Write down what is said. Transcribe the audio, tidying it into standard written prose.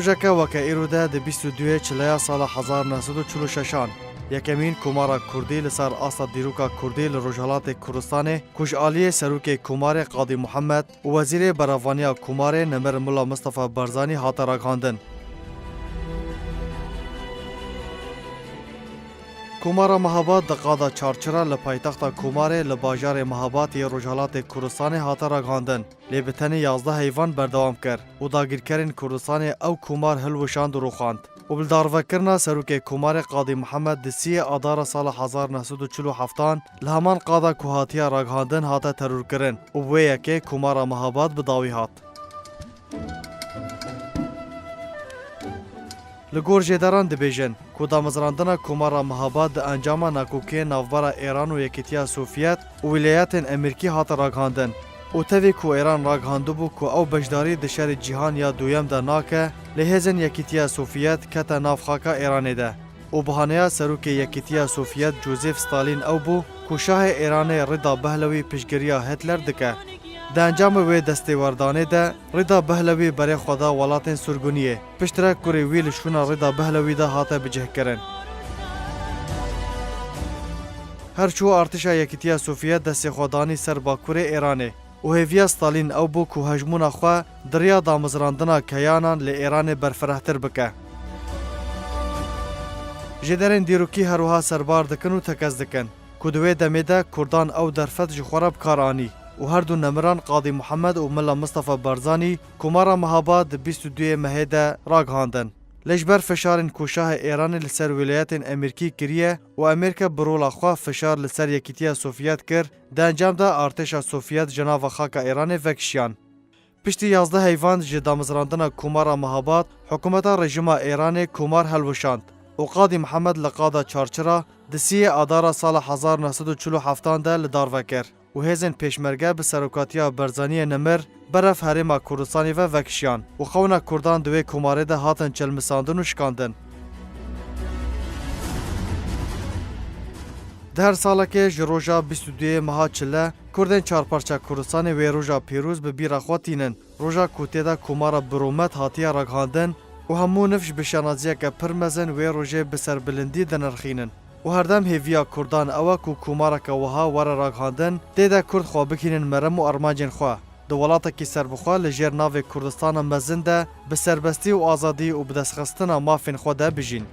روژک وکه ایروده د 22 چلیا سال 1946 یکمین کمار کردی لسر آسا دیروکا کردی لروجالات کردستان کشعالی سروک کمار قاضی محمد و وزیر براوانیا کمار نمر ملا مصطفی برزانی هاتا راگاندن. کمار مهاباد د قادا چارچرا لپایتخت کمار لباجار مهاباد ی روجالات کردستان هاتا راگاندن. لیبتنی 11 حیوان بردوام کرد و داگیرکرین کردستان او کمار هلوشاند و روخاند. و بلداروکرنا سروک کمار قاضی محمد دسی آدار سال 1947 لهمان قادا کوهاتیا راگاندن هاتا ترور کرن و بویه که کمار مهاباد بداوی هات. لگور جداران دبیجن که دامزراندن کمار مهاباد ده انجام ناکوکی نوبارا ایران و یکیتیا سوفیت و ولایات امریکی هات راگاندن و تاوی که ایران راگاندو بو که او بجداری دشار جهان یا دویم ده ناکه لحیزن یکیتیا سوفیت کتا نافخاکا ایرانه ده و بحانیا سروک یکیتیا سوفیت جوزیف ستالین او بو که شاه ایران رضا پهلوی پیشگیریا هتلر دکه. ده انجام وی دستیواردانه ده رضا پهلوی برای خدا ولاتن سرگونیه پشترک کری ویل شونا رضا پهلوی ده هاته بجه کرن. هرچو ارتشا یکیتیا سوفیت دستی خودانی سر باکور ایرانه و هیویا ستالین او بو که هجمون خواه دریا دامزراندنا کیانان لی ایران برفرهتر بکه. جدرین دیروکی هروها سربار دکن و تکز دکن که دوی دمیده کردان او درفت جخورب کارانی و هر دو نمران قاضی محمد و ملا مصطفی برزانی کمارا مهاباد 22 مهده راگاندن. لجبر فشارن کوشاه ایران لسر ولایت امریکی کریه و امریکا برولا خواه فشار لسر یکیتیا سوفیت کر ده انجام ده ارتشا سوفیت جناو خاک ایران وکشیان. پشتی 11 حیوان جدامزراندن کمارا مهاباد حکومت رژیم ایران کمار هلوشاند و قاضی محمد لقادا چارچرا دسی آدار سال 1947 ده لدار وکر و هزن پیشمرگه به سروکاتیا برزانی نمر برف حریم کردستانی و وکشیان و خونا کردان دوی کماره ده هاتن چلمساندن و شکاندن. در ساله که جروجا 22 ماه چله کردن چارپارچه کردستان و روژا پیروز به بیر خواتینن روژا کوته ده کماره برومت هاتیا راگاندن و همو نفش بشانازیه که پرمزن و روژه بسر بلندی دنرخینن. و هر دم هیویا کردان اوه که کماره که وها ور راگاندن دیده کرد خواه بکینن مرم و ارماجن خواه. دولت کی سر بخوا لجر ناو کردستان مزنده به سربستی و آزادی و بدستخستن مافین خود بجین.